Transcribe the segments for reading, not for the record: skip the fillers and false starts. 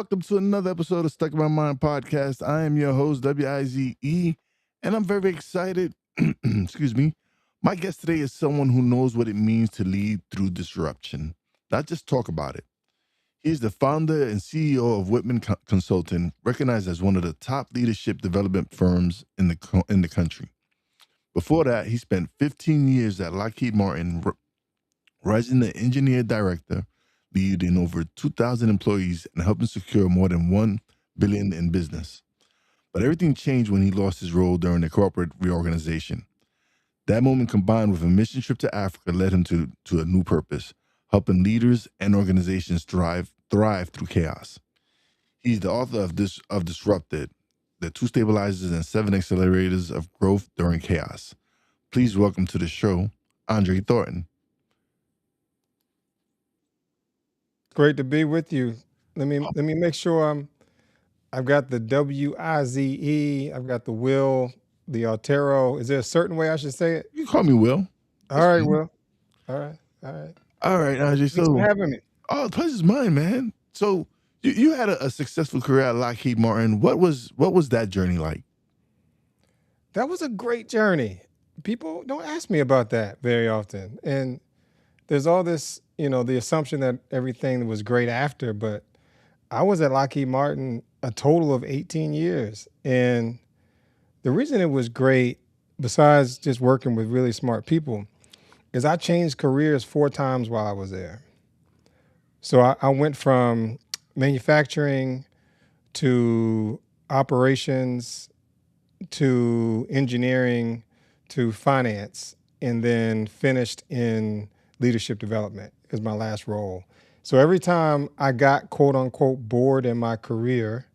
welcome to another episode of Stuck in My Mind podcast. I am your host, Wize, and I'm very excited. Excuse me. My guest today is someone who knows what it means to lead through disruption, not just talk about it. He is the founder and CEO of Whitman Consulting, recognized as one of the top leadership development firms in the country. Before that, he spent 15 years at Lockheed Martin, rising to engineer director, leading over 2,000 employees and helping secure more than $1 billion in business. But everything changed when he lost his role during the corporate reorganization. That moment, combined with a mission trip to Africa, led him to a new purpose, helping leaders and organizations thrive through chaos. He's the author of Disrupted, the 2 stabilizers and 7 accelerators of growth during chaos. Please welcome to the show, Andre Thornton. Great to be with you. Let me make sure I've got the Wize. I've got the Will, the Altero. Is there a certain way I should say it? You can call me Will. All right, Will. All right, all right. All right, Andre. Thanks for So, having me. the pleasure's mine, man. So, you had a successful career at Lockheed Martin. What was that journey like? That was a great journey. People don't ask me about that very often, and there's all this, the assumption that everything was great after, but I was at Lockheed Martin a total of 18 years, and the reason it was great, besides just working with really smart people, is I changed careers 4 times while I was there. So I went from manufacturing to operations to engineering to finance, and then finished in leadership development as my last role. So every time I got quote unquote bored in my career,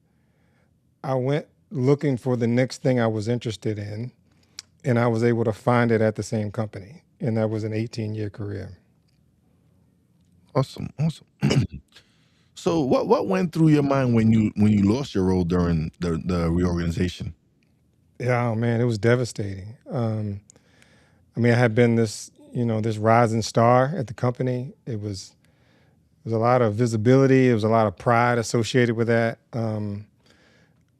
I went looking for the next thing I was interested in, and I was able to find it at the same company. And that was an 18-year career. Awesome. So, what went through your mind when you lost your role during the reorganization? Yeah, oh man, it was devastating. I had been this rising star at the company. It was a lot of visibility. It was a lot of pride associated with that. In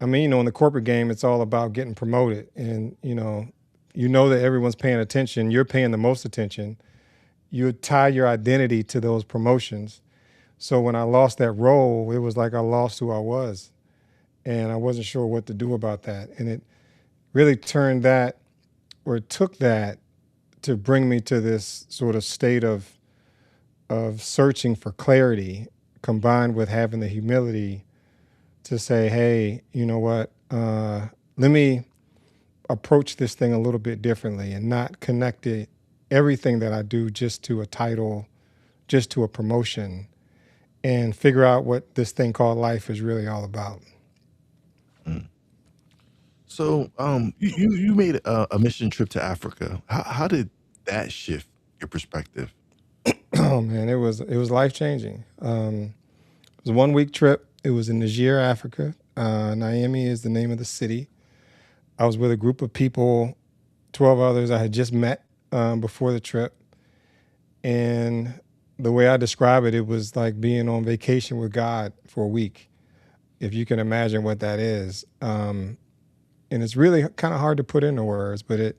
the corporate game, it's all about getting promoted, and that everyone's paying attention. You're paying the most attention. You tie your identity to those promotions. So when I lost that role, it was like I lost who I was, and I wasn't sure what to do about that. And it really took that to bring me to this sort of state of searching for clarity, combined with having the humility to say, hey, you know what? Let me approach this thing a little bit differently and not connect everything that I do just to a title, just to a promotion, and figure out what this thing called life is really all about. So, you made a mission trip to Africa. How did that shift your perspective? Oh man, it was life changing. It was a 1 week trip. It was in Niger, Africa. Niamey is the name of the city. I was with a group of people, 12 others I had just met before the trip. And the way I describe it, it was like being on vacation with God for a week, if you can imagine what that is. And it's really kind of hard to put into words, but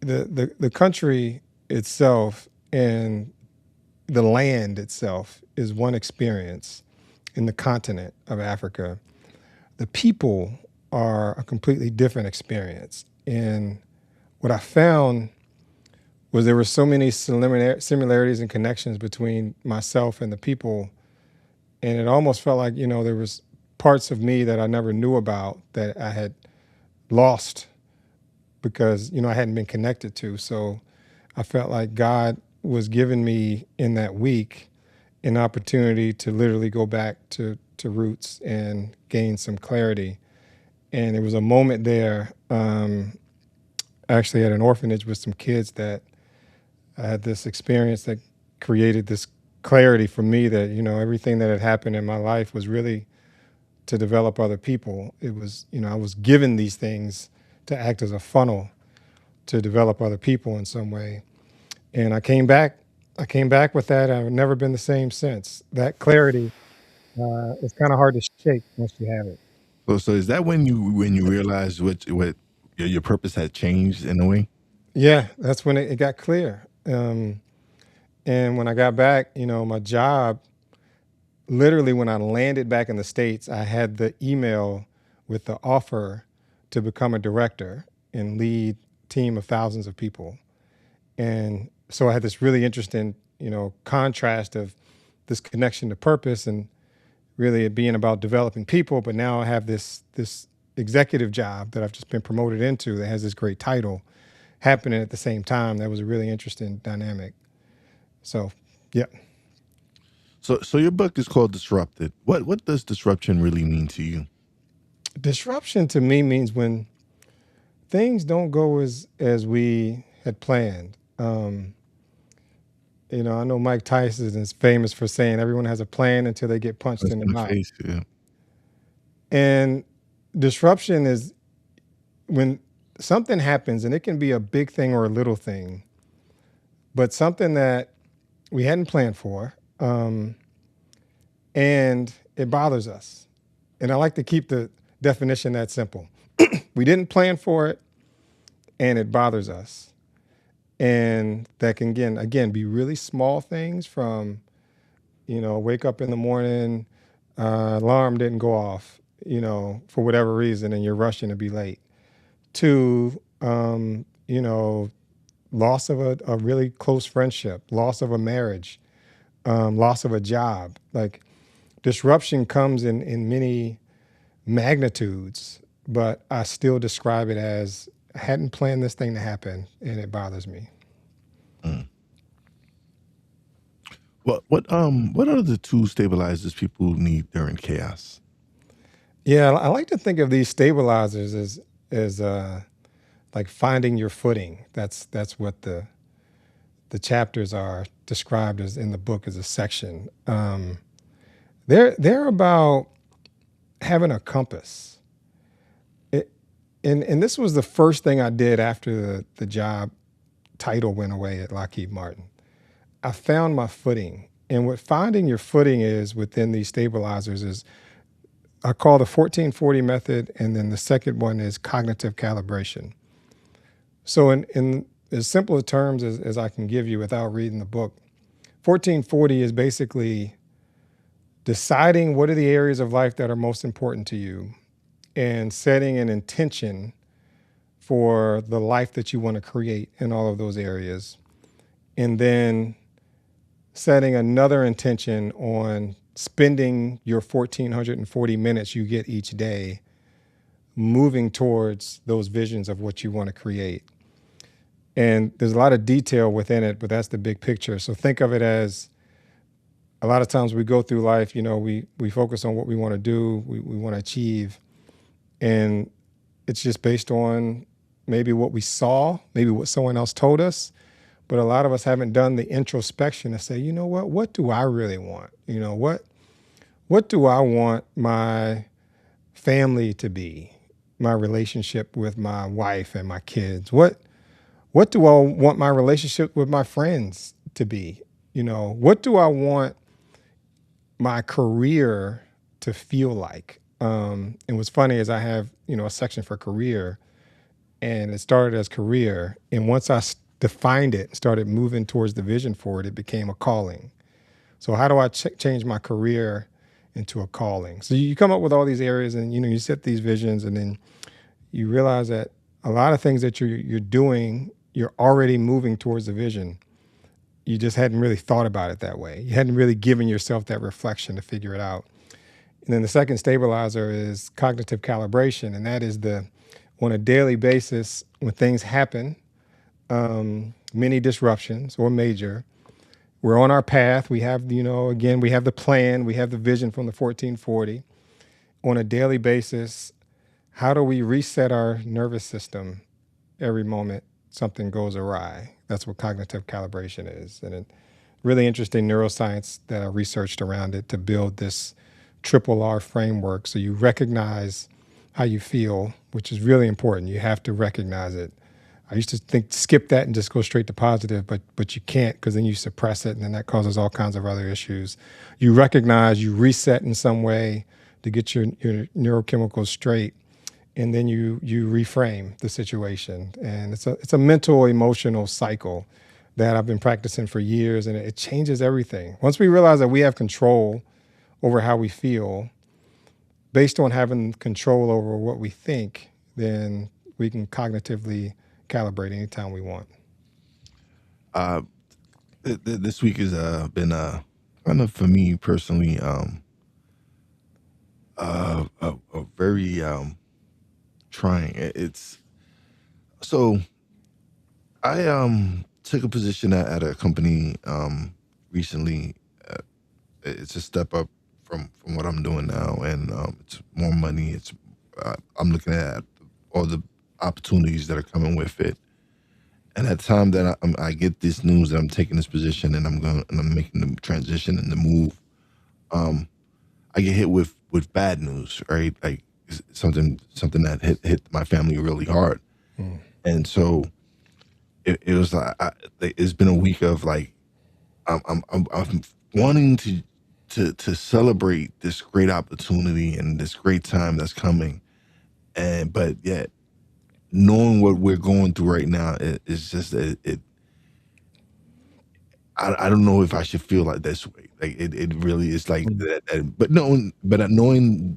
the country itself and the land itself is one experience in the continent of Africa. The people are a completely different experience. And what I found was there were so many similarities and connections between myself and the people. And it almost felt like, there was parts of me that I never knew about that I had lost because, I hadn't been connected to. So I felt like God was giving me in that week an opportunity to literally go back to roots and gain some clarity. And there was a moment there, actually at an orphanage with some kids, that I had this experience that created this clarity for me that, everything that had happened in my life was really to develop other people. It was, I was given these things to act as a funnel to develop other people in some way. And I came back with that. I've never been the same since. That clarity It's kind of hard to shake once you have it. So is that when you realize what your purpose had changed in a way? Yeah, that's when it got clear. And when I got back, my job, literally when I landed back in the States, I had the email with the offer to become a director and lead team of thousands of people. And so I had this really interesting, contrast of this connection to purpose and really it being about developing people. But now I have this executive job that I've just been promoted into that has this great title happening at the same time. That was a really interesting dynamic. So, yeah. So your book is called Disrupted. What does disruption really mean to you? Disruption to me means when things don't go as we had planned. I know Mike Tyson is famous for saying everyone has a plan until they get punched Punch in the in the mouth. face, yeah. And disruption is when something happens, and it can be a big thing or a little thing, but something that we hadn't planned for, and it bothers us. And I like to keep the definition that simple. We didn't plan for it, and it bothers us. And that can again be really small things from, wake up in the morning, alarm didn't go off, for whatever reason, and you're rushing to be late, to, loss of a really close friendship, loss of a marriage, loss of a job. Like disruption comes in many magnitudes, but I still describe it as I hadn't planned this thing to happen and it bothers me. Mm. What are the two stabilizers people need during chaos? Yeah, I like to think of these stabilizers as like finding your footing. That's what the chapters are described as in the book as a section. They're about having a compass. And this was the first thing I did after the job title went away at Lockheed Martin. I found my footing. And what finding your footing is within these stabilizers is I call the 1440 method, and then the second one is cognitive calibration. So in as simple a terms as I can give you without reading the book, 1440 is basically deciding what are the areas of life that are most important to you and setting an intention for the life that you want to create in all of those areas. And then setting another intention on spending your 1,440 minutes you get each day moving towards those visions of what you want to create. And there's a lot of detail within it, but that's the big picture. So think of it as a lot of times we go through life, we focus on what we want to do, we want to achieve. And it's just based on maybe what we saw, maybe what someone else told us. But a lot of us haven't done the introspection to say, what do I really want? What do I want my family to be? My relationship with my wife and my kids? What do I want my relationship with my friends to be? What do I want my career to feel like? And what's funny is I have, a section for career, and it started as career. And once I defined it, started moving towards the vision for it, it became a calling. So how do I change my career into a calling? So you come up with all these areas and, you set these visions, and then you realize that a lot of things that you're doing, you're already moving towards the vision. You just hadn't really thought about it that way. You hadn't really given yourself that reflection to figure it out. And then the second stabilizer is cognitive calibration. And that is on a daily basis, when things happen, many disruptions or major, we're on our path. We have, again, we have the plan, we have the vision from the 1440. On a daily basis, how do we reset our nervous system every moment something goes awry? That's what cognitive calibration is. And really interesting neuroscience that I researched around it to build this triple R framework. So you recognize how you feel, which is really important. You have to recognize it. I used to think skip that and just go straight to positive, but you can't, because then you suppress it, and then that causes all kinds of other issues. You recognize, you reset in some way to get your neurochemicals straight, and then you reframe the situation. And it's a mental emotional cycle that I've been practicing for years, and it changes everything. Once we realize that we have control over how we feel, based on having control over what we think, then we can cognitively calibrate anytime we want. Uh, this week has been kind of for me personally a very trying. It's so I took a position at a company recently. It's a step up from what I'm doing now, and it's more money. It's I'm looking at all the opportunities that are coming with it. And at the time that I get this news that I'm taking this position and I'm making the transition and the move, um, I get hit with bad news, right? Like something that hit my family really hard, Mm. and so it was like it's been a week of like I'm wanting to celebrate this great opportunity and this great time that's coming, and but yet knowing what we're going through right now is just I don't know if I should feel like this way. Like it really is like Mm. that. But knowing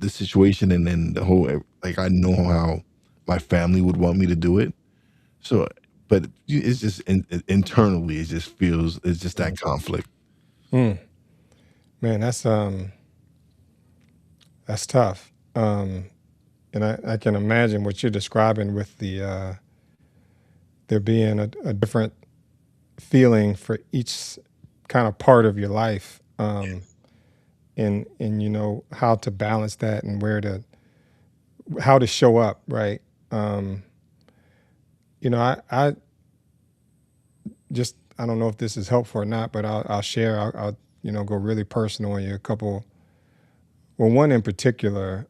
the situation and then the whole like I know how my family would want me to do it. So, but it's just internally it just feels it's just that conflict. Mm. Man, that's tough. And I can imagine what you're describing with there being a different feeling for each kind of part of your life, and how to balance that and how to show up, right? Um, I just, I don't know if this is helpful or not, but I'll share. I'll go really personal on you. A couple. Well, one in particular.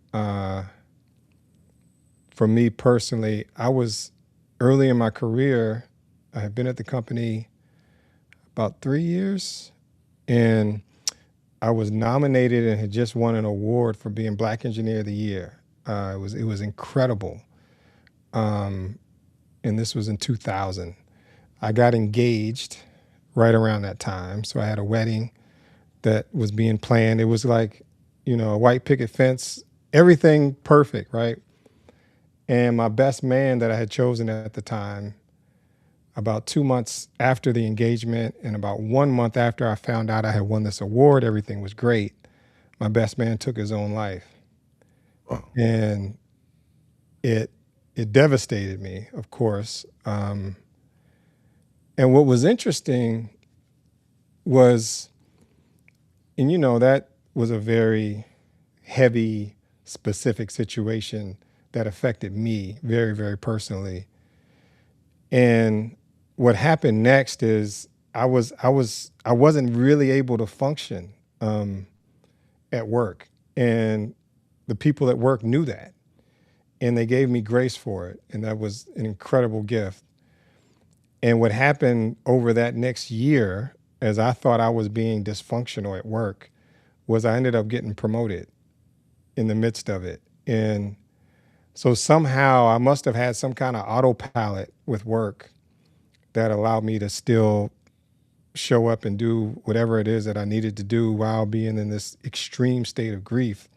For me personally, I was early in my career. I had been at the company about 3 years, and I was nominated and had just won an award for being Black Engineer of the Year. It was incredible, um, and this was in 2000. I got engaged right around that time, so I had a wedding that was being planned. It was like, a white picket fence, everything perfect, right? And my best man that I had chosen at the time, about 2 months after the engagement and about 1 month after I found out I had won this award, everything was great. My best man took his own life, Wow. and it it devastated me, of course. And what was interesting was, and that was a very heavy, specific situation that affected me very, very personally. And what happened next is I wasn't really able to function at work, and the people at work knew that, and they gave me grace for it, and that was an incredible gift. And what happened over that next year, as I thought I was being dysfunctional at work, was I ended up getting promoted in the midst of it. And so somehow I must have had some kind of autopilot with work that allowed me to still show up and do whatever it is that I needed to do while being in this extreme state of grief.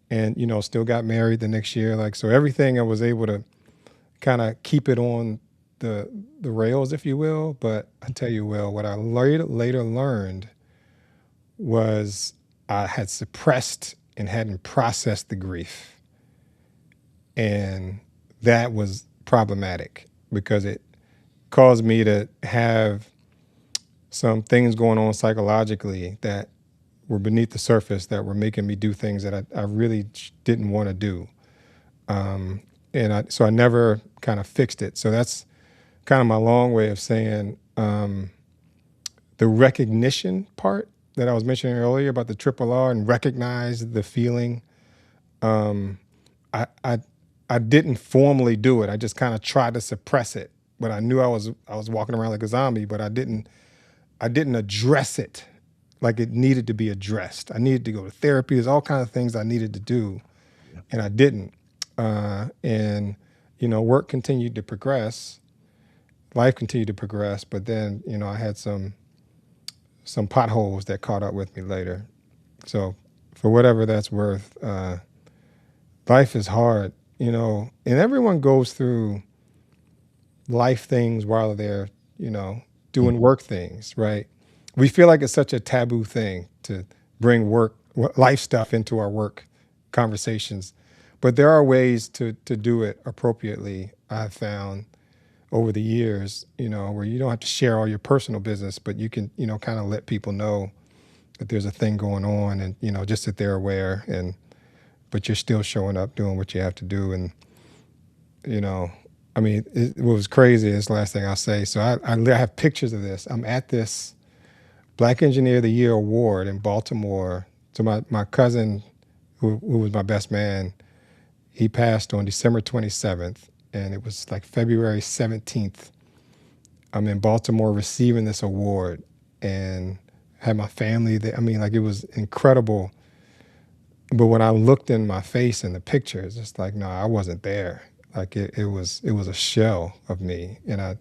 And, still got married the next year. Like, so everything I was able to kind of keep it on the rails, if you will. But I tell you, Will, what I later learned was I had suppressed and hadn't processed the grief. And that was problematic because it caused me to have some things going on psychologically that were beneath the surface that were making me do things that I really didn't want to do. So I never kind of fixed it. So that's kind of my long way of saying the recognition part that I was mentioning earlier about the triple R and recognize the feeling. Um, I, I, I didn't formally do it. I just kind of tried to suppress it but I knew I was walking around like a zombie, but I didn't address it like it needed to be addressed. I needed to go to therapy. There's all kinds of things I needed to do, Yeah. and I didn't. And work continued to progress, life continued to progress, but then I had some potholes that caught up with me later. So, for whatever that's worth, life is hard, and everyone goes through life things while they're, doing Mhm. work things, right? We feel like it's such a taboo thing to bring life stuff into our work conversations, but there are ways to do it appropriately. I've found over the years, where you don't have to share all your personal business, but you can, kind of let people know that there's a thing going on, and just that they're aware, and but you're still showing up doing what you have to do. And you know, I mean, what was crazy is the last thing I'll say. So I have pictures of this. I'm at this Black Engineer of the Year award in Baltimore. So my cousin, who was my best man, he passed on December 27th, and it was like February 17th. I'm in Baltimore receiving this award, and had my family there. I mean, like, it was incredible. But when I looked in my face in the pictures, it's like, no, I wasn't there. Like, it was a shell of me, and I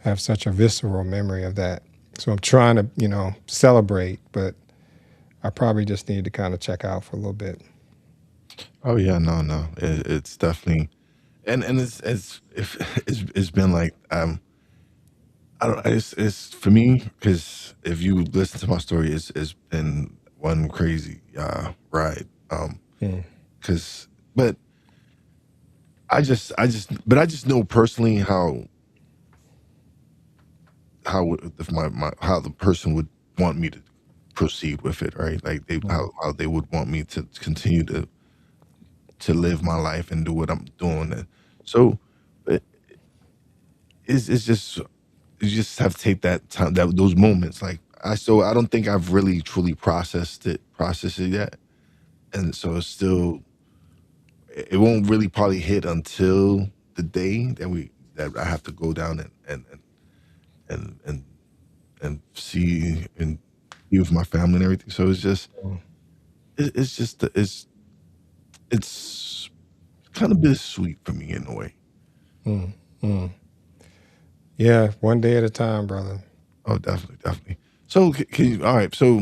have such a visceral memory of that. So I'm trying to, celebrate, but I probably just need to kind of check out for a little bit. Oh yeah, no. It's definitely, and it's been like, I don't. It's for me, because if you listen to my story, it's been one crazy ride. Mm, Because but I just know personally how if my how the person would want me to proceed with it, right? Like mm, how they would want me to continue to live my life and do what I'm doing. And so it, it's just, you just have to take that time, that those moments. Like I don't think I've really truly processed it yet, and so it's still, it won't really probably hit until the day that I have to go down and and and see and be with my family and everything. So it's just mm, it's just it's kind of bittersweet for me in a way. mm, mm. Yeah, one day at a time, brother. Oh, definitely, definitely. So can you, all right? So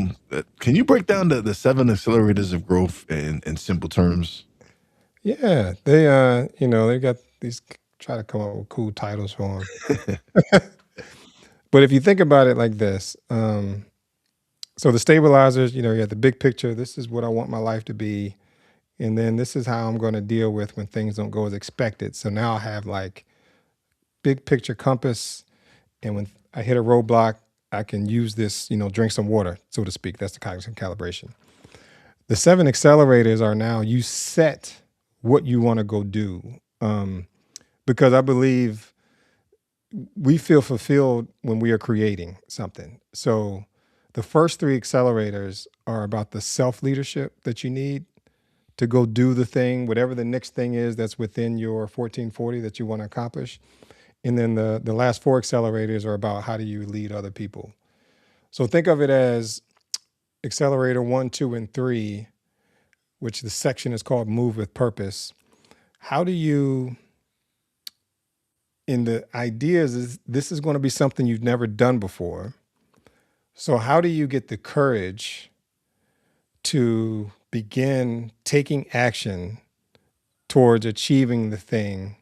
can you break down the seven accelerators of growth in simple terms? Yeah, they got these, try to come up with cool titles for them. But if you think about it like this, so the stabilizers, you have the big picture. This is what I want my life to be. And then this is how I'm going to deal with when things don't go as expected. So now I have like big picture compass. And when I hit a roadblock, I can use this, drink some water, so to speak. That's the cognitive calibration. The seven accelerators are now you set what you want to go do. Because I believe we feel fulfilled when we are creating something. So the first three accelerators are about the self leadership that you need to go do the thing, whatever the next thing is that's within your 1440 that you want to accomplish. And then the last four accelerators are about how do you lead other people. So think of it as accelerator one, two, and three, which the section is called Move with Purpose. How do you, in the ideas, is this is going to be something you've never done before. So how do you get the courage to begin taking action towards achieving the thing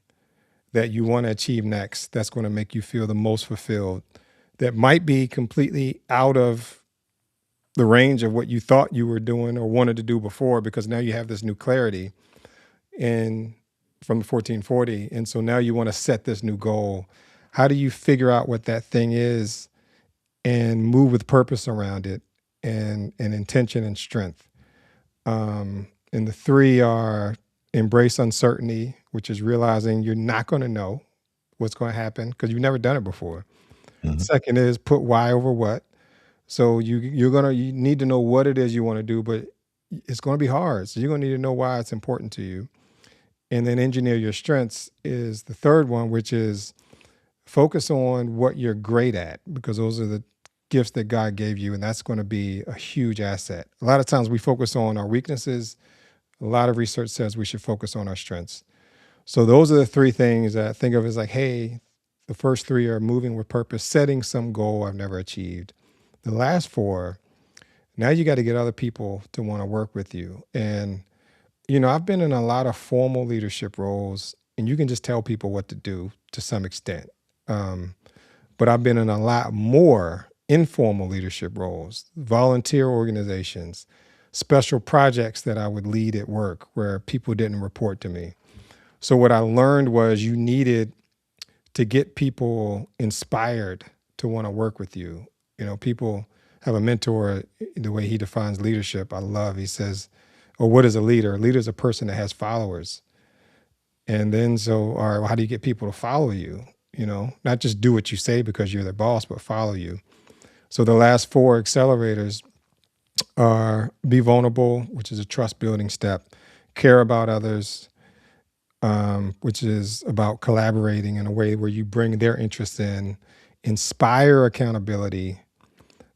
that you want to achieve next, that's going to make you feel the most fulfilled, that might be completely out of the range of what you thought you were doing or wanted to do before, because now you have this new clarity and from the 1440, and so now you want to set this new goal. How do you figure out what that thing is and move with purpose around it, and intention and strength? And the three are embrace uncertainty, which is realizing you're not going to know what's going to happen because you've never done it before. Mhm. Second is put why over what. So you need to know what it is you want to do, but it's going to be hard. So you're going to need to know why it's important to you. And then engineer your strengths is the third one, which is focus on what you're great at, because those are the gifts that God gave you, and that's going to be a huge asset. A lot of times we focus on our weaknesses. A lot of research says we should focus on our strengths. So those are the three things that I think of as like, hey, the first three are moving with purpose, setting some goal I've never achieved. The last four, now you got to get other people to want to work with you. And, I've been in a lot of formal leadership roles, and you can just tell people what to do to some extent. Um, but I've been in a lot more informal leadership roles, volunteer organizations, special projects that I would lead at work where people didn't report to me. So what I learned was you needed to get people inspired to want to work with you. People have a mentor, the way he defines leadership, I love. He says, or what is a leader? A leader is a person that has followers. And then all right, well, how do you get people to follow you? Not just do what you say because you're their boss, but follow you. So the last four accelerators are be vulnerable, which is a trust building step, care about others, which is about collaborating in a way where you bring their interests in, inspire accountability,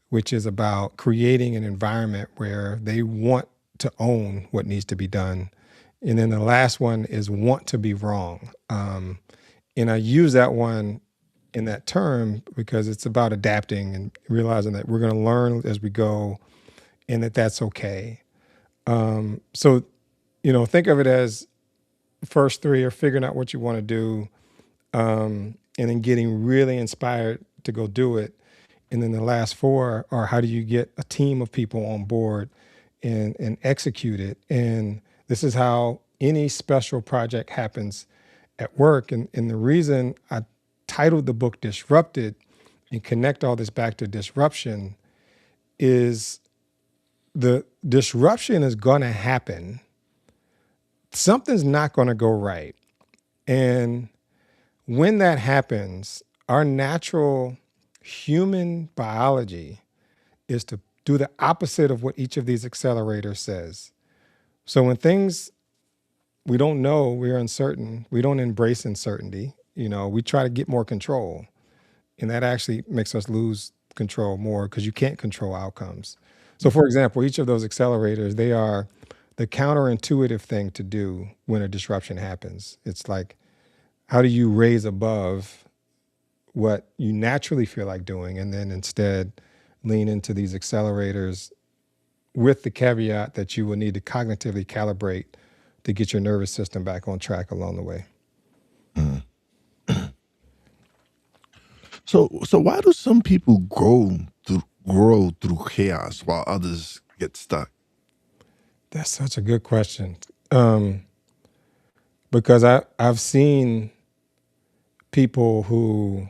which is about creating an environment where they want to own what needs to be done. And then the last one is want to be wrong. And I use that one in that term because it's about adapting and realizing that we're going to learn as we go and that's okay. So, think of it as first three are figuring out what you want to do, and then getting really inspired to go do it. And then the last four are how do you get a team of people on board and execute it. And this is how any special project happens at work. And the reason I titled the book Disrupted and connect all this back to disruption is the disruption is going to happen. Something's not going to go right. And when that happens, our natural human biology is to do the opposite of what each of these accelerators says. So when things we don't know, we're uncertain, we don't embrace uncertainty, we try to get more control. And that actually makes us lose control more because you can't control outcomes. So for example, each of those accelerators, they are the counterintuitive thing to do when a disruption happens. It's like, how do you raise above what you naturally feel like doing and then instead lean into these accelerators with the caveat that you will need to cognitively calibrate to get your nervous system back on track along the way. So why do some people grow through chaos while others get stuck? That's such a good question. Because I've seen people who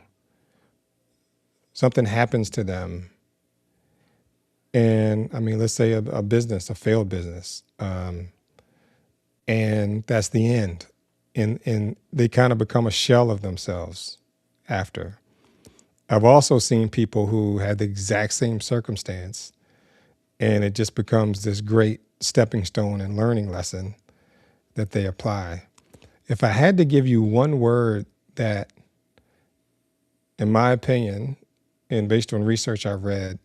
something happens to them, and I mean, let's say a business, a failed business, and that's the end, and they kind of become a shell of themselves after. I've also seen people who had the exact same circumstance, and it just becomes this great stepping stone and learning lesson that they apply. If I had to give you one word that, in my opinion, and based on research I've read,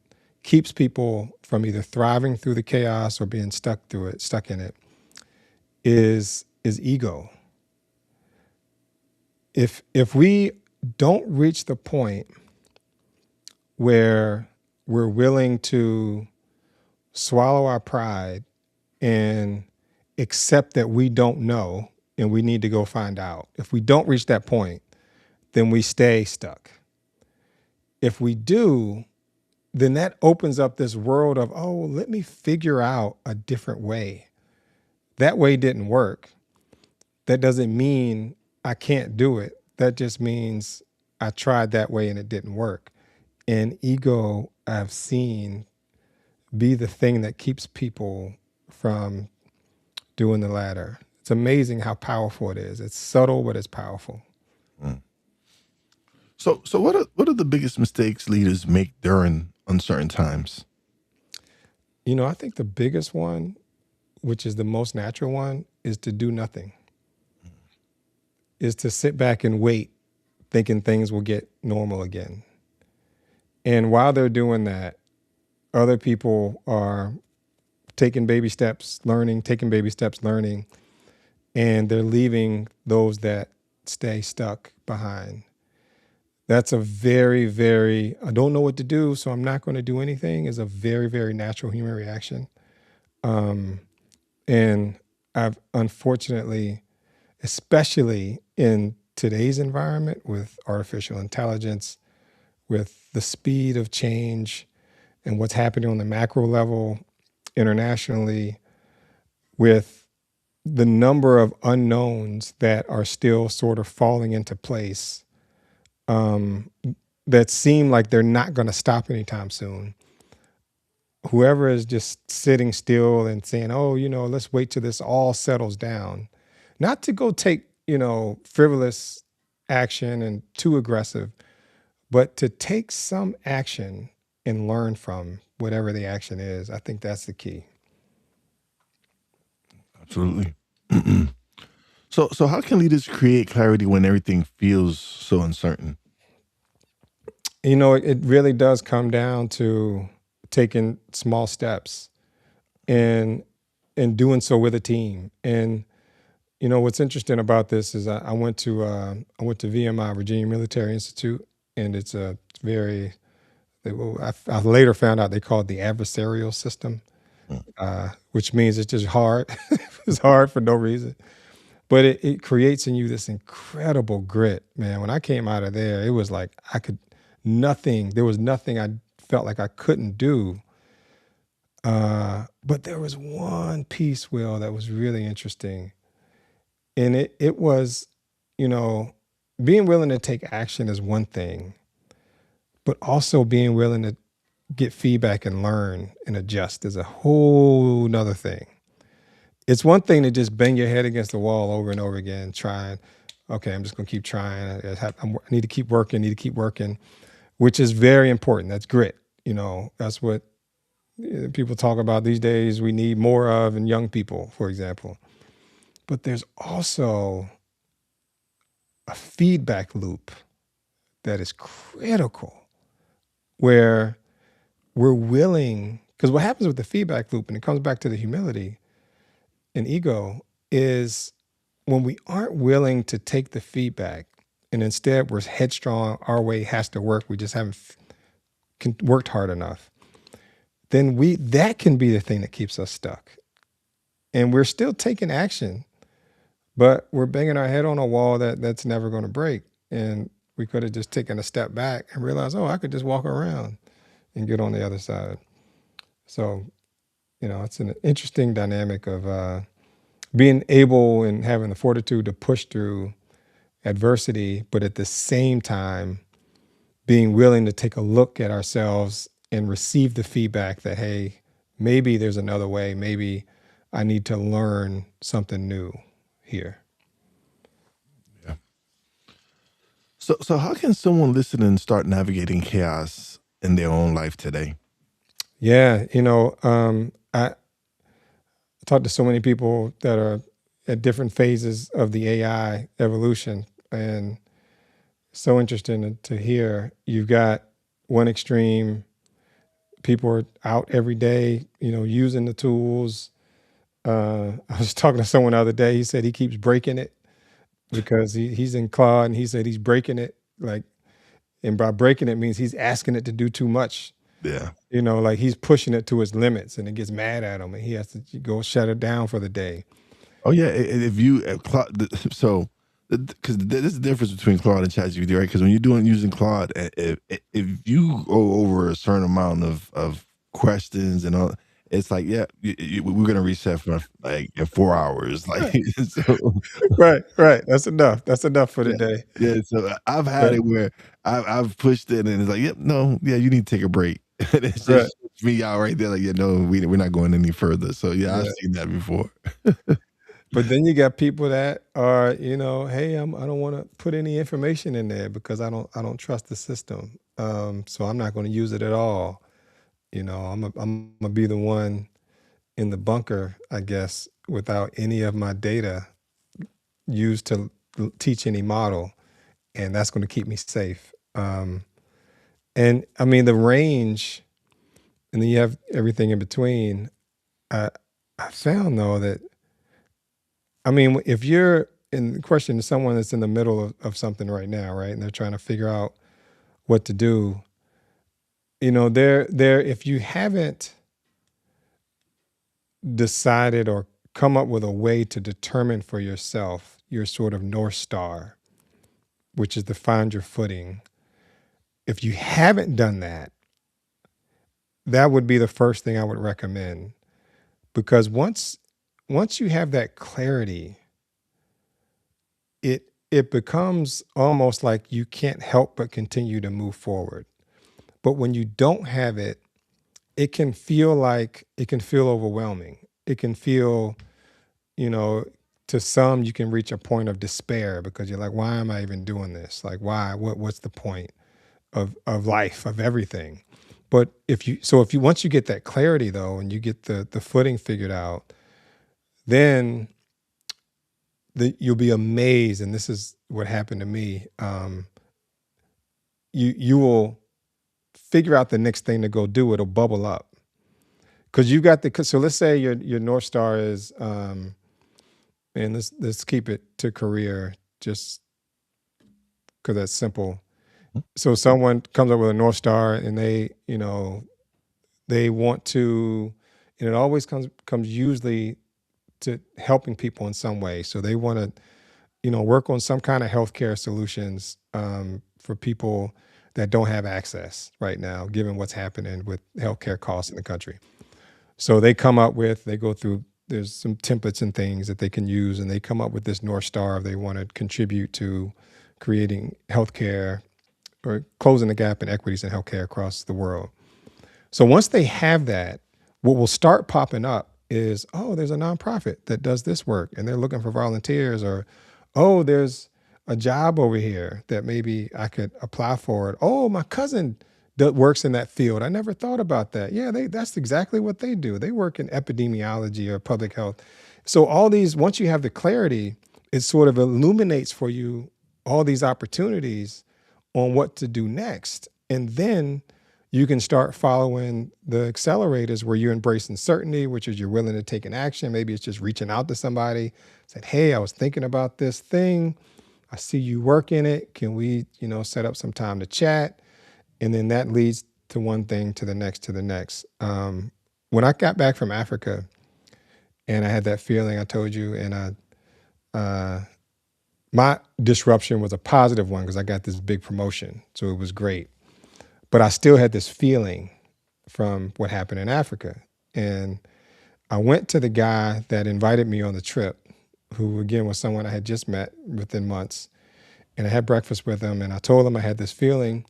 keeps people from either thriving through the chaos or being stuck in it, is ego. If we don't reach the point where we're willing to swallow our pride and accept that we don't know and we need to go find out. If we don't reach that point, then we stay stuck. If we do, then that opens up this world of, oh, let me figure out a different way. That way didn't work. That doesn't mean I can't do it. That just means I tried that way and it didn't work. And ego, I've seen, be the thing that keeps people from doing the latter. It's amazing how powerful it is. It's subtle, but it's powerful. So what are the biggest mistakes leaders make during uncertain times? I think the biggest one, which is the most natural one, is to do nothing. Is to sit back and wait thinking things will get normal again. And while they're doing that, other people are taking baby steps, learning, and they're leaving those that stay stuck behind. That's a very, very, I don't know what to do, so I'm not going to do anything, is a very, very natural human reaction. Um, and I've unfortunately, especially in today's environment with artificial intelligence, with the speed of change and what's happening on the macro level internationally, with the number of unknowns that are still sort of falling into place, um, that seem like they're not going to stop anytime soon. Whoever is just sitting still and saying, oh, let's wait till this all settles down, not to go take, frivolous action and too aggressive, but to take some action and learn from whatever the action is. I think that's the key. Absolutely. So how can leaders create clarity when everything feels so uncertain? It really does come down to taking small steps and doing so with a team. And what's interesting about this is I went to VMI, Virginia Military Institute, and it's a very, I later found out they call it the adversarial system, Mm. which means it's just hard. It's hard for no reason, but it creates in you this incredible grit, man. When I came out of there, it was like there was nothing I felt like I couldn't do. But there was one piece, Will, that was really interesting. And it was, you know, being willing to take action is one thing, but also being willing to get feedback and learn and adjust is a whole nother thing. It's one thing to just bang your head against the wall over and over again, trying, okay, I'm just going to keep trying. I need to keep working, which is very important. That's grit. That's what people talk about these days. We need more of in young people, for example. But there's also a feedback loop that is critical where we're willing, because what happens with the feedback loop, and it comes back to the humility and ego, is when we aren't willing to take the feedback and instead we're headstrong, our way has to work, we just haven't worked hard enough, then that can be the thing that keeps us stuck. And we're still taking action, but we're banging our head on a wall that's never going to break. And we could have just taken a step back and realized, oh, I could just walk around and get on the other side. So, it's an interesting dynamic of being able and having the fortitude to push through adversity, but at the same time, being willing to take a look at ourselves and receive the feedback that, hey, maybe there's another way. Maybe I need to learn something new here. Yeah. So how can someone listening start navigating chaos in their own life today? Yeah. I talk to so many people that are at different phases of the AI evolution, and so interesting to hear. You've got one extreme, people are out every day, using the tools. I was talking to someone the other day. He said he keeps breaking it because he's in Claude, and he said he's breaking it, like, and by breaking it means he's asking it to do too much. Yeah. Like he's pushing it to its limits, and it gets mad at him, and he has to go shut it down for the day. Oh yeah. If you so because there's a difference between Claude and ChatGPT, right? Because when you're using Claude, if you go over a certain amount of questions and all, it's like, yeah, we're gonna reset for like in 4 hours, like Right, so. right. That's enough. That's enough for the Yeah, day. yeah. So I've had Right, it where I've pushed it and it's like, yep, no, yeah, you need to take a break. And it's right. just me out right there, like, yeah, no, we're not going any further. So yeah, I've Yeah. seen that before. But then you got people that are, hey, I don't want to put any information in there because I don't trust the system. So I'm not going to use it at all. I'm gonna be the one in the bunker, I guess, without any of my data used to teach any model. and that's going to keep me safe. And I mean, the range, and then you have everything in between. I, I found though that, I mean, if you're in the question to someone that's in the middle of something right now, right, and they're trying to figure out what to do, if you haven't decided or come up with a way to determine for yourself your sort of North Star, which is to find your footing, if you haven't done that, that would be the first thing I would recommend. Because once you have that clarity, it becomes almost like you can't help but continue to move forward. But when you don't have it, it can feel overwhelming. It can feel, you know, to some you can reach a point of despair because you're like, why am I even doing this? Like, why? What's the point of life, of everything? But if you once you get that clarity though, and you get the footing figured out, then you'll be amazed. And this is what happened to me. You will figure out the next thing to go do. It'll bubble up because you got so let's say your North Star is, and let's keep it to career just because that's simple. So someone comes up with a North Star and they want to, and it always comes usually to helping people in some way. So they want to, work on some kind of healthcare solutions for people that don't have access right now, given what's happening with healthcare costs in the country. So they go through, there's some templates and things that they can use, and they come up with this North Star if they want to contribute to creating healthcare or closing the gap in equities in healthcare across the world. So once they have that, what will start popping up is, oh, there's a nonprofit that does this work and they're looking for volunteers, or, oh, there's a job over here that maybe I could apply for it. Oh, my cousin works in that field. I never thought about that. Yeah, that's exactly what they do. They work in epidemiology or public health. So all these, once you have the clarity, it sort of illuminates for you all these opportunities on what to do next. And then you can start following the accelerators where you're embracing certainty, which is you're willing to take an action. Maybe it's just reaching out to somebody, said, hey, I was thinking about this thing. I see you work in it. Can we, set up some time to chat? And then that leads to one thing, to the next, to the next. When I got back from Africa and I had that feeling I told you, and my disruption was a positive one because I got this big promotion. So it was great. But I still had this feeling from what happened in Africa. And I went to the guy that invited me on the trip, who again was someone I had just met within months. And I had breakfast with him and I told him I had this feeling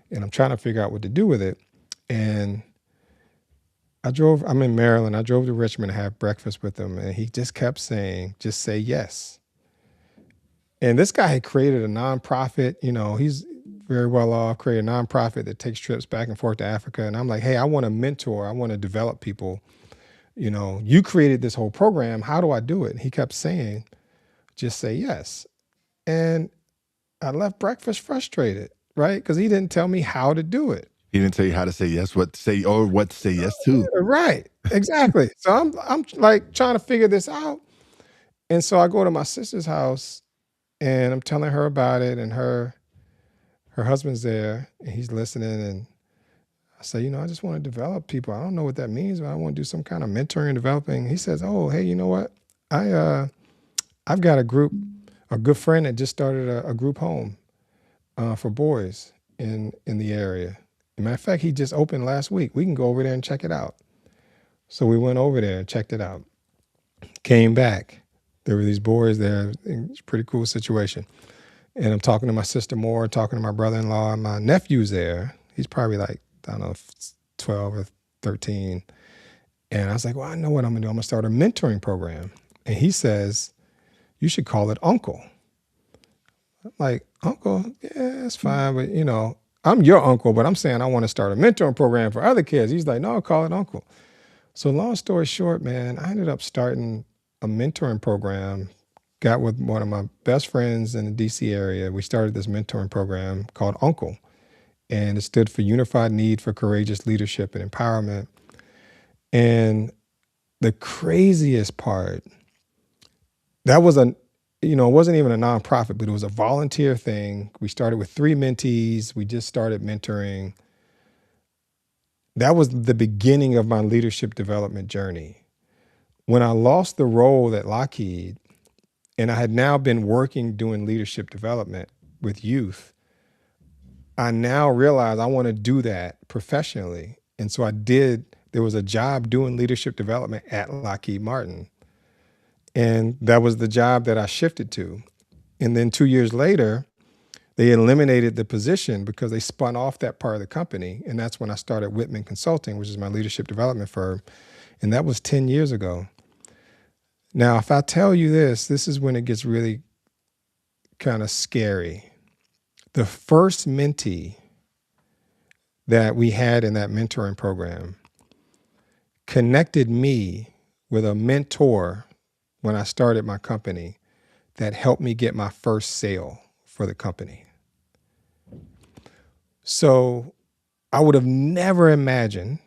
and I'm trying to figure out what to do with it. And I'm in Maryland. I drove to Richmond to have breakfast with him. And he just kept saying, just say yes. And this guy had created a nonprofit, he's very well off, created a nonprofit that takes trips back and forth to Africa. And I'm like, hey, I want to mentor. I want to develop people. You created this whole program. How do I do it? And he kept saying, just say yes. And I left breakfast frustrated, right? Because he didn't tell me how to do it. He didn't tell you how to say yes, what to say, or what to say yes to. Right. Exactly. So I'm like trying to figure this out. And so I go to my sister's house and I'm telling her about it, and her husband's there and he's listening. And I say, I just want to develop people. I don't know what that means, but I want to do some kind of mentoring and developing. He says, oh, hey, you know what? I've got a good friend that just started a group home for boys in the area. As a matter of fact, he just opened last week. We can go over there and check it out. So we went over there and checked it out. Came back. There were these boys there. It's a pretty cool situation. And I'm talking to my sister more, talking to my brother-in-law, and my nephew's there. He's probably like, I don't know, 12 or 13. And I was like, well, I know what I'm going to do. I'm going to start a mentoring program. And he says, you should call it Uncle. I'm like, Uncle? Yeah, that's fine. But, I'm your uncle, but I'm saying I want to start a mentoring program for other kids. He's like, no, call it Uncle. So long story short, man, I ended up starting a mentoring program got with one of my best friends in the DC area. We started this mentoring program called Uncle, and it stood for Unified Need for Courageous Leadership and Empowerment. And the craziest part, that was it wasn't even a nonprofit, but it was a volunteer thing. We started with 3 mentees. We just started mentoring. That was the beginning of my leadership development journey. When I lost the role at Lockheed, and I had now been working doing leadership development with youth, I now realize I want to do that professionally. And so there was a job doing leadership development at Lockheed Martin. And that was the job that I shifted to. And then 2 years later, they eliminated the position because they spun off that part of the company. And that's when I started Whitman Consulting, which is my leadership development firm. And that was 10 years ago. Now, if I tell you this is when it gets really kind of scary. The first mentee that we had in that mentoring program connected me with a mentor when I started my company that helped me get my first sale for the company. So I would have never imagined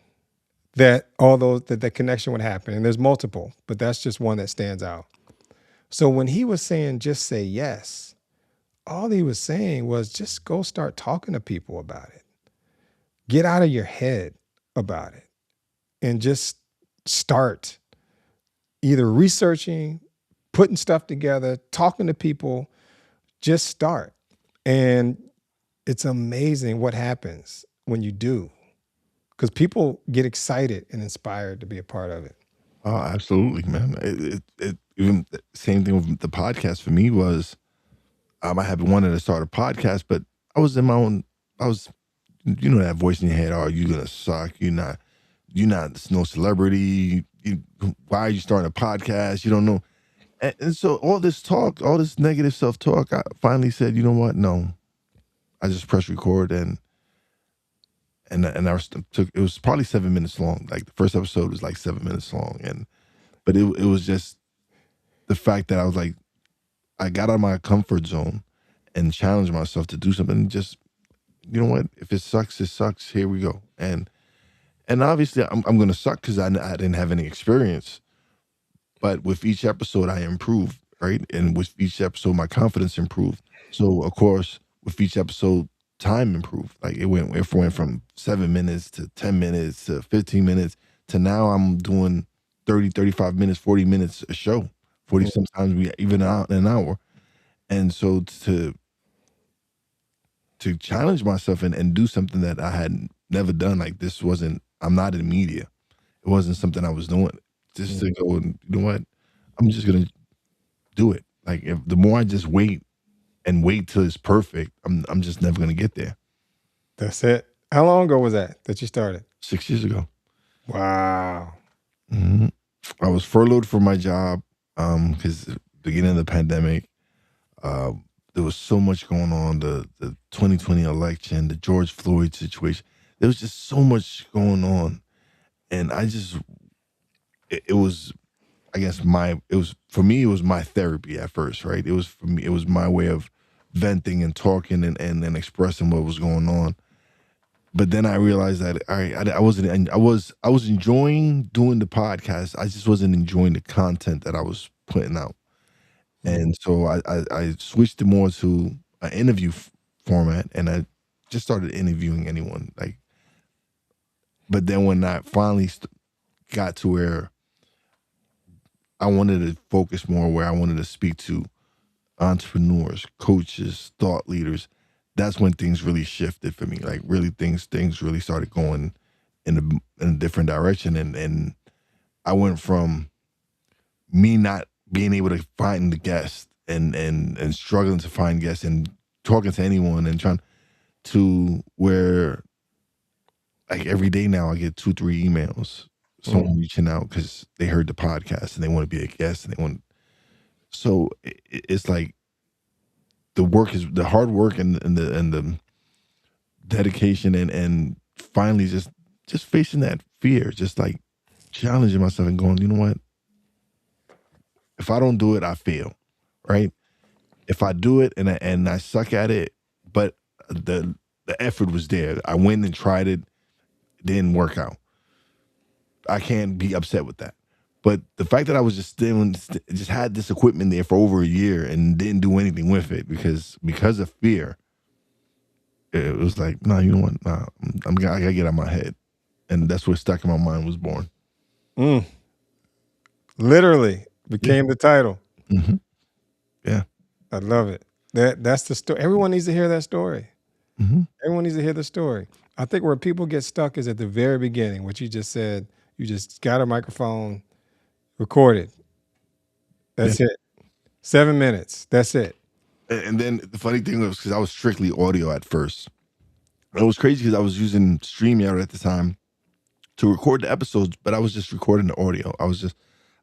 that that connection would happen. And there's multiple, but that's just one that stands out. So when he was saying, just say yes, all he was saying was just go start talking to people about it. Get out of your head about it and just start either researching, putting stuff together, talking to people, just start. And it's amazing what happens when you do, because people get excited and inspired to be a part of it. Oh, absolutely, man. It even the same thing with the podcast for me was I had wanted to start a podcast, but I was in my own. I was, that voice in your head. Oh, you gonna suck? You're not no celebrity. Why are you starting a podcast? You don't know. And so all this talk, all this negative self talk, I finally said, you know what? No, I just pressed record and it was probably 7 minutes long. Like the first episode was like 7 minutes long, but it was just the fact that I was like, I got out of my comfort zone and challenged myself to do something. Just, you know what? If it sucks, it sucks. Here we go. And obviously I'm going to suck because I didn't have any experience. But with each episode, I improved, right? And with each episode, my confidence improved. So of course, with each episode, time improved. Like it went from 7 minutes to 10 minutes to 15 minutes to now I'm doing 30, 35 minutes, 40 minutes a show. 40 sometimes we even out an hour. And so to challenge myself and do something that I had never done, like I'm not in media. It wasn't something I was doing. Just to go and, you know what? I'm just gonna do it. Like if the more I just wait till it's perfect, I'm just never gonna get there. That's it. How long ago was that you started? 6 years ago. Wow. Mm-hmm. I was furloughed from my job because beginning of the pandemic, there was so much going on. The 2020 election, the George Floyd situation. There was just so much going on, and it was, I guess for me, it was my therapy at first, right? It was for me, it was my way of venting and talking and expressing what was going on. But then I realized that I was enjoying doing the podcast. I just wasn't enjoying the content that I was putting out. And so I switched it more to an interview format, and I just started interviewing anyone. But then when I finally got to where I wanted to focus more, where I wanted to speak to entrepreneurs, coaches, thought leaders, that's when things really shifted for me. Like really things really started going in a different direction. And I went from me not being able to find the guest and struggling to find guests and talking to anyone and trying to where like every day now I get 2-3 emails, someone reaching out because they heard the podcast and they want to be a guest and they want. So it's like the hard work and the dedication and finally just facing that fear, just like challenging myself and going, you know what? If I don't do it, I fail. right? If I do it and I suck at it, but the effort was there. I went and tried it, didn't work out. I can't be upset with that. But the fact that I was just had this equipment there for over a year and didn't do anything with it because of fear, it was like, no, you know what? Nah, I gotta get out of my head, and that's what Stuck in My Mind was born. Literally became the title. Mm-hmm. Yeah, I love it. That's the story. Everyone needs to hear that story. mm-hmm. Everyone needs to hear the story. I think where people get stuck is at the very beginning, what you just said. You just got a microphone, recorded. That's it. 7 minutes. That's it. And then the funny thing was because I was strictly audio at first. It was crazy because I was using StreamYard at the time to record the episodes, but I was just recording the audio. I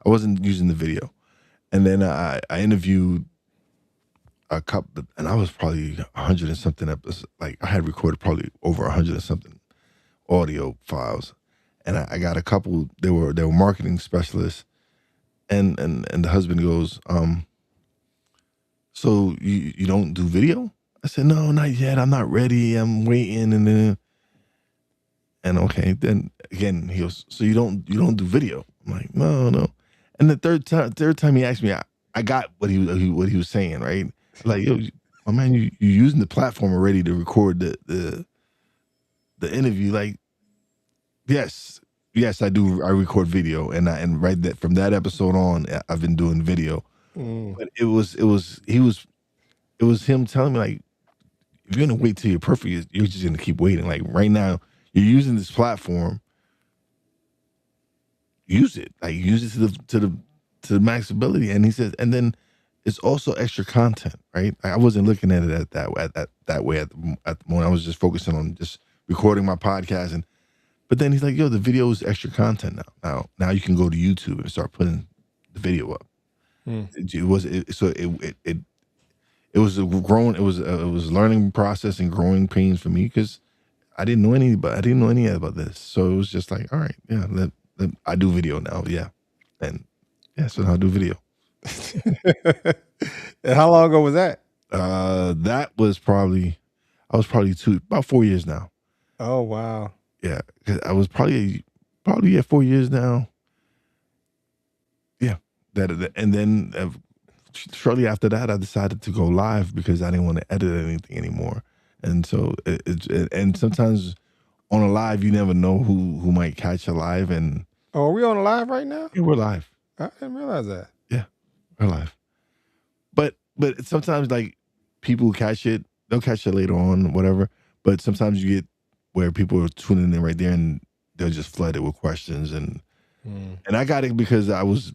wasn't using the video. And then I interviewed a couple, and I was probably 100 and something episodes. Like I had recorded probably over 100 and something audio files, and I got a couple. They were marketing specialists, and the husband goes, so you don't do video? I said, no, not yet. I'm not ready. I'm waiting, and okay, then again he goes, so you don't do video? I'm like, no. And the third time he asked me, I got what he was saying, right? Like, yo, my man, you using the platform already to record the interview. Like, yes, I do. I record video, and right that from that episode on, I've been doing video. But it was him telling me, like, if you're gonna wait till you're perfect, you're just gonna keep waiting. Like right now, you're using this platform. Use it. Like use it to the max ability. And he says, and then it's also extra content, right? I wasn't looking at it that way at the moment. I was just focusing on just recording my podcast, but then he's like, yo, the video is extra content now you can go to YouTube and start putting the video up. It was a learning process and growing pains for me because I didn't know any about this. So it was just like, all right, yeah, I do video now, yeah. And yeah, so now I do video. And how long ago was that? That was about 4 years now. Oh wow. Yeah, 'cause I was probably 4 years now. Yeah, and then shortly after that, I decided to go live because I didn't want to edit anything anymore. And so and sometimes on a live, you never know who might catch a live. And are we on a live right now? yeah, we're live. I didn't realize that. Yeah, we're live. But sometimes like people catch it, they'll catch it later on, whatever. But sometimes you get where people are tuning in right there and they're just flooded with questions. And I got it because I was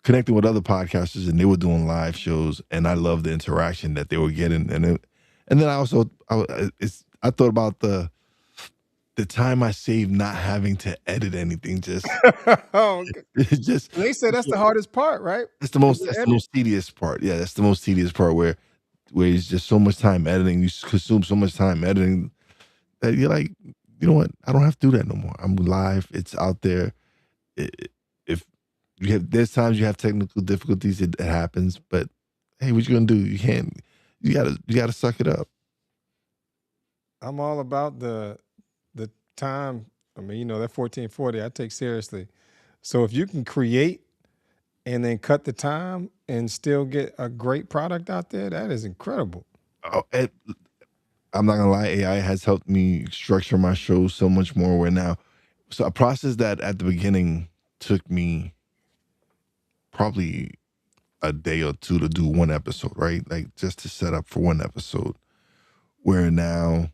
connecting with other podcasters and they were doing live shows, and I loved the interaction that they were getting. And then I thought about the time I saved not having to edit anything. Just they said that's the hardest part, right? That's the most tedious part. Yeah, that's the most tedious part where it's just so much time editing. You consume so much time editing that you're like, you know what? I don't have to do that no more. I'm live. It's out there. If there's times you have technical difficulties, it happens. But hey, what you gonna do? You gotta suck it up. I'm all about the time. I mean, that 1440 I take seriously. So if you can create and then cut the time and still get a great product out there, that is incredible. Oh, I'm not gonna lie, AI has helped me structure my show so much more where now. So a process that at the beginning took me probably a day or two to do one episode, right? Like just to set up for one episode. Where now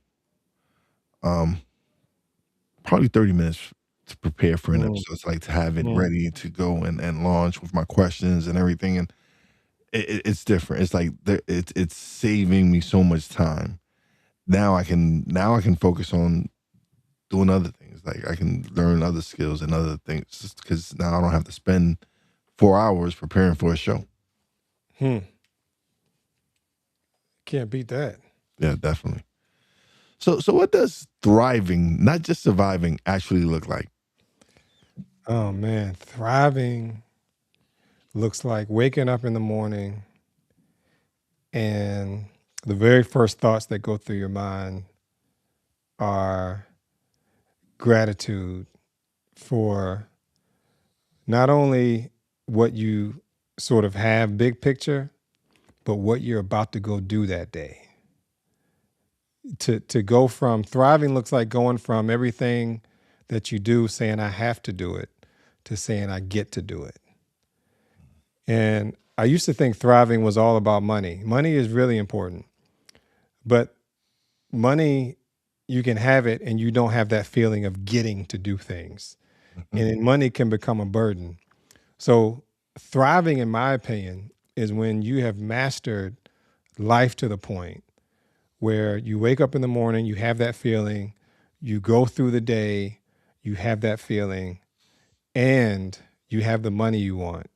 probably 30 minutes to prepare for an episode. It's like to have it ready to go and launch with my questions and everything. And it's different. It's like it's saving me so much time. Now I can focus on doing other things. Like I can learn other skills and other things just because now I don't have to spend 4 hours preparing for a show. Can't beat that. Yeah, definitely. So what does thriving, not just surviving, actually look like? Oh man, thriving looks like waking up in the morning and the very first thoughts that go through your mind are gratitude for not only what you sort of have big picture, but what you're about to go do that day. To go from thriving looks like going from everything that you do saying I have to do it to saying I get to do it. And I used to think thriving was all about money. Money is really important, but money, you can have it and you don't have that feeling of getting to do things. Mhm. And then money can become a burden. So thriving, in my opinion, is when you have mastered life to the point where you wake up in the morning, you have that feeling, you go through the day, you have that feeling, and you have the money you want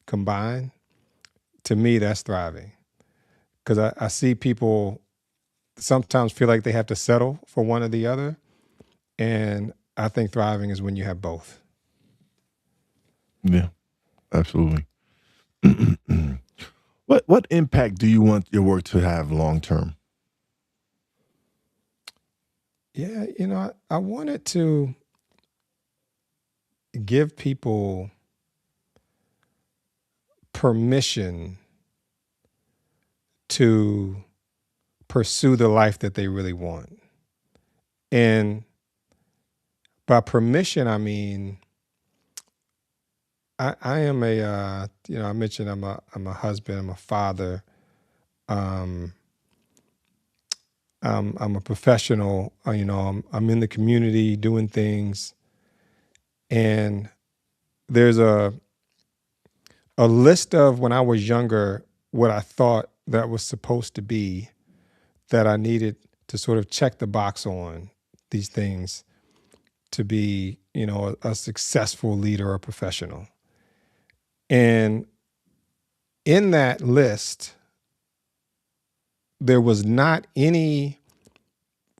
combined. To me, that's thriving. Because I see people sometimes feel like they have to settle for one or the other. And I think thriving is when you have both. Yeah, absolutely. What impact do you want your work to have long term? Yeah, I wanted to give people permission to pursue the life that they really want. And by permission, I mean, I am I mentioned I'm a husband, I'm a father, um, I'm a professional, I'm in the community doing things. And there's a list of when I was younger, what I thought that was supposed to be that I needed to sort of check the box on these things to be, a successful leader or professional. And in that list, there was not any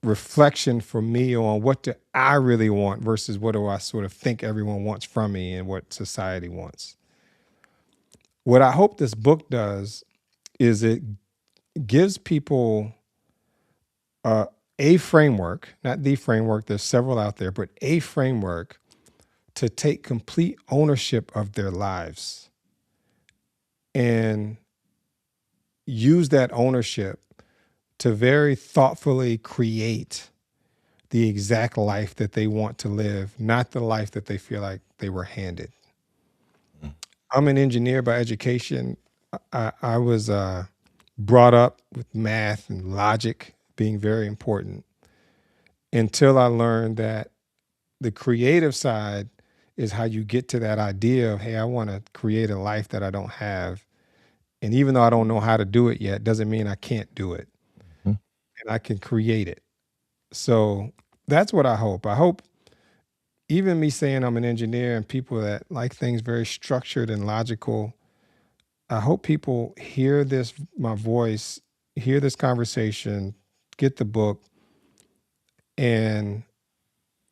reflection for me on what do I really want versus what do I sort of think everyone wants from me and what society wants. What I hope this book does is it gives people uh, a framework, not the framework, there's several out there, but a framework to take complete ownership of their lives and use that ownership to very thoughtfully create the exact life that they want to live, not the life that they feel like they were handed. Mm. I'm an engineer by education. I was brought up with math and logic being very important until I learned that the creative side is how you get to that idea of, hey, I want to create a life that I don't have. And even though I don't know how to do it yet, doesn't mean I can't do it. Mhm. And I can create it. So that's what I hope. I hope even me saying I'm an engineer and people that like things very structured and logical, I hope people hear this, my voice, hear this conversation, get the book, and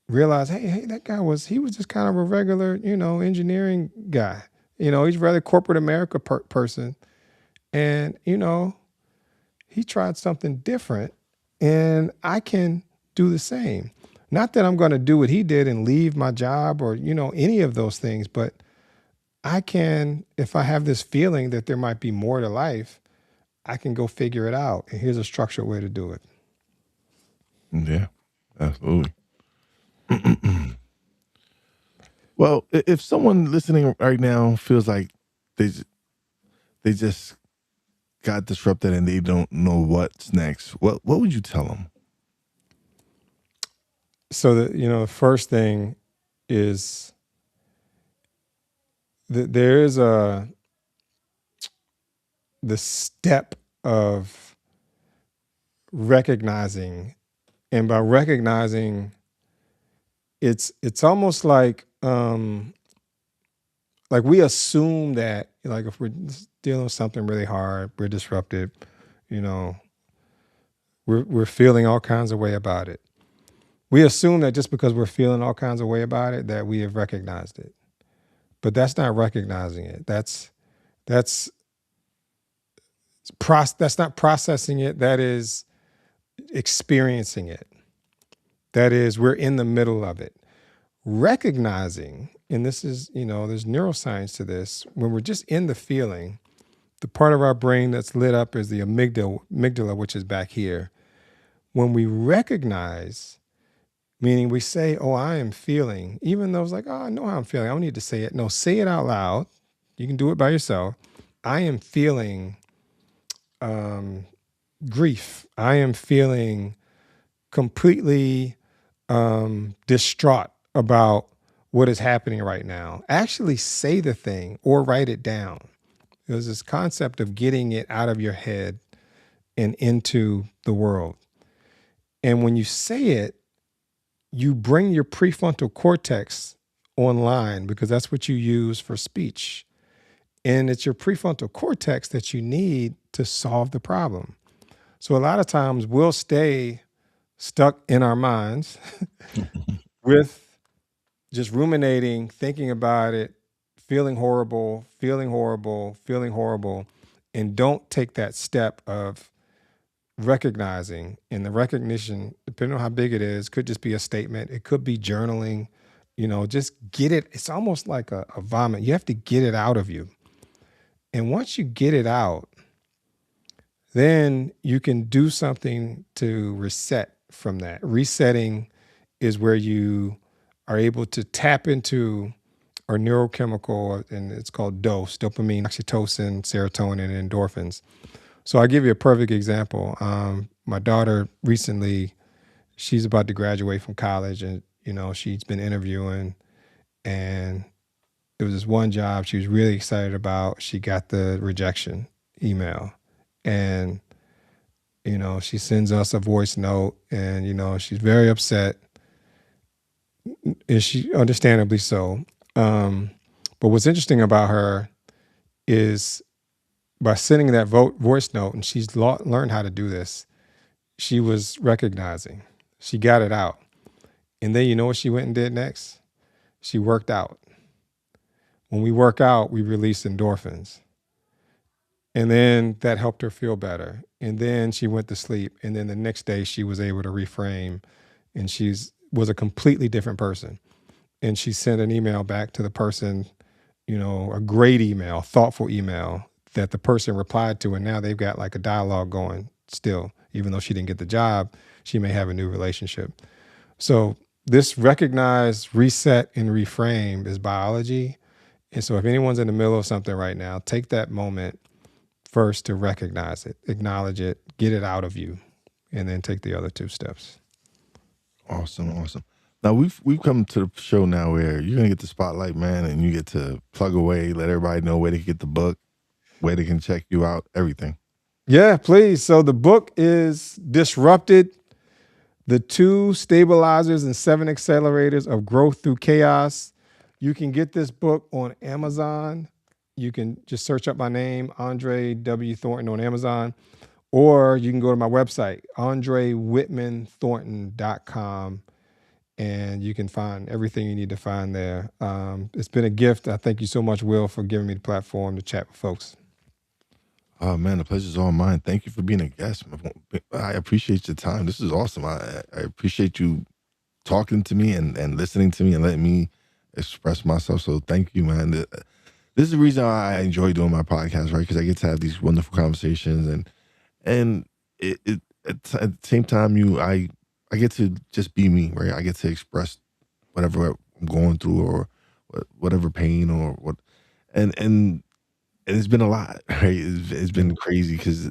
realize, hey, that guy he was just kind of a regular, engineering guy. He's a rather corporate America person. And, he tried something different and I can do the same. Not that I'm going to do what he did and leave my job or, any of those things, but I can, if I have this feeling that there might be more to life, I can go figure it out. And here's a structured way to do it. Yeah, absolutely. Well, if someone listening right now feels like they they just got disrupted and they don't know what's next, what would you tell them? So the first thing is that there is the step of recognizing, and by recognizing, it's almost like we assume that, like, if we're dealing with something really hard, we're disrupted, you know we're feeling all kinds of way about it. We assume that just because we're feeling all kinds of way about it that we have recognized it, but that's not recognizing it. That's that's not processing it. That is experiencing it. That is, we're in the middle of it. Recognizing, and this is, there's neuroscience to this, when we're just in the feeling, the part of our brain that's lit up is the amygdala, which is back here. When we recognize, meaning we say, oh, I am feeling, even though it's like, oh, I know how I'm feeling. I don't need to say it. No, say it out loud. You can do it by yourself. I am feeling grief. I am feeling completely distraught about what is happening right now. Actually say the thing or write it down. There's this concept of getting it out of your head and into the world. And when you say it, you bring your prefrontal cortex online because that's what you use for speech. And it's your prefrontal cortex that you need to solve the problem. So a lot of times we'll stay stuck in our minds with just ruminating, thinking about it, feeling horrible, and don't take that step of recognizing. And the recognition, depending on how big it is, could just be a statement. It could be journaling, just get it. It's almost like a vomit. You have to get it out of you. And once you get it out, then you can do something to reset from that. Resetting is where you are able to tap into our neurochemical, and it's called DOS, dopamine, oxytocin, serotonin, and endorphins. So I'll give you a perfect example. My daughter recently, she's about to graduate from college, and she's been interviewing, and there was this one job she was really excited about. She got the rejection email, and she sends us a voice note, and she's very upset, and she understandably so. But what's interesting about her is by sending that voice note, and she's learned how to do this, she was recognizing. She got it out. And then you know what she went and did next? She worked out. When we work out, we release endorphins. And then that helped her feel better. And then she went to sleep. And then the next day she was able to reframe, and was a completely different person. And she sent an email back to the person, a great email, thoughtful email that the person replied to. And now they've got like a dialogue going still. Even though she didn't get the job, she may have a new relationship. So this recognize, reset, and reframe is biology. And so if anyone's in the middle of something right now, take that moment first to recognize it, acknowledge it, get it out of you, and then take the other two steps. Awesome. Now we've come to the show now where you're gonna get the spotlight, man, and you get to plug away, let everybody know where they can get the book, where they can check you out, everything. Yeah, please. So the book is Disrupted: The 2 Stabilizers and 7 Accelerators of Growth Through Chaos. You can get this book on Amazon. You can just search up my name, Andre W. Thornton, on Amazon, or you can go to my website, andrewhitmanthornton.com, and you can find everything you need to find there. It's been a gift. I thank you so much, Will, for giving me the platform to chat with folks. Oh man, the pleasure's all mine. Thank you for being a guest. I appreciate your time. This is awesome. I appreciate you talking to me and listening to me and letting me express myself. So thank you, man. This is the reason why I enjoy doing my podcast, right? Because I get to have these wonderful conversations, and at the same time, I get to just be me, right? I get to express whatever I'm going through or whatever pain or what, and it's been a lot, right? It's been crazy because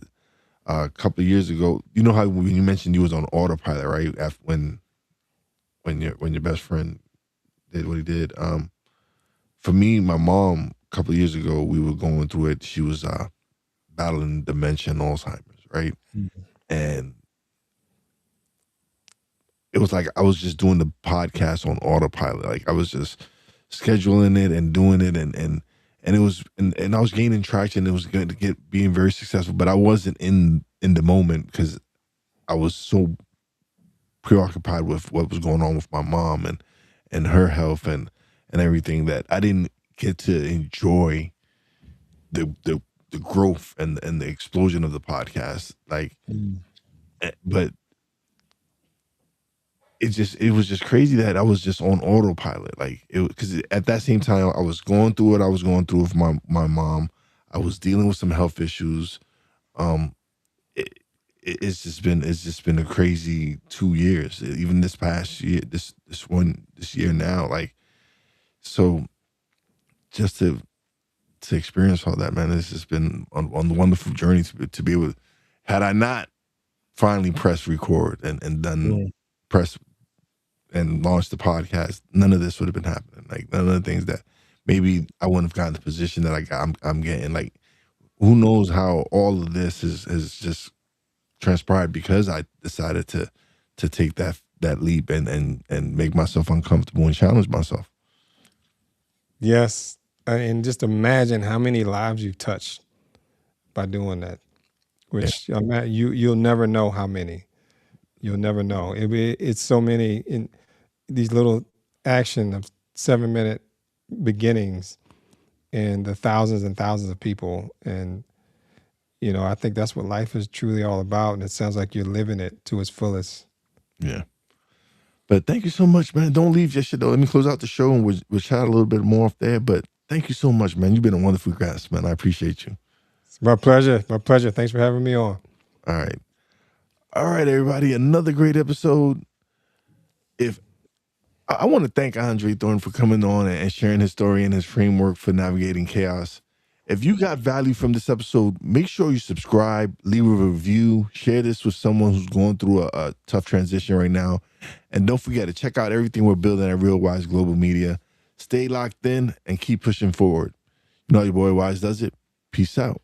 a couple of years ago, you know how when you mentioned you was on autopilot, right? After when your best friend did what he did. For me, my mom, a couple of years ago, we were going through it. She was battling dementia and Alzheimer's, right? Mm-hmm. And it was like I was just doing the podcast on autopilot. Like I was just scheduling it and doing it, and it was and I was gaining traction. It was going to being very successful, but I wasn't in the moment because I was so preoccupied with what was going on with my mom and her health and everything that I didn't get to enjoy the growth and the explosion of the podcast. Like, but it was just crazy that I was just on autopilot. Like, because at that same time I was going through what I was going through with my mom. I was dealing with some health issues. Um, it's just been a crazy 2 years. Even this past year, this year now, like, so just to experience all that, man, it's just been on the wonderful journey to be able. Had I not finally pressed record and done press and launched the podcast, none of this would have been happening. Like, none of the things that maybe I wouldn't have gotten the position that I got. I'm getting. Like, who knows how all of this has just transpired because I decided to take that leap and make myself uncomfortable and challenge myself. Yes, and just imagine how many lives you've touched by doing that. Which you'll never know how many. You'll never know. It's so many in these little action of 7-minute beginnings and the thousands and thousands of people. And, I think that's what life is truly all about. And it sounds like you're living it to its fullest. Yeah. But thank you so much, man. Don't leave just yet, though. Let me close out the show and we'll chat a little bit more off there. But thank you so much, man. You've been a wonderful guest, man. I appreciate you. It's my pleasure. My pleasure. Thanks for having me on. All right. All right, everybody. Another great episode. I want to thank Andre Thornton for coming on and sharing his story and his framework for navigating chaos. If you got value from this episode, make sure you subscribe, leave a review, share this with someone who's going through a tough transition right now. And don't forget to check out everything we're building at Real Wize Global Media. Stay locked in and keep pushing forward. You know your boy Wize does it. Peace out.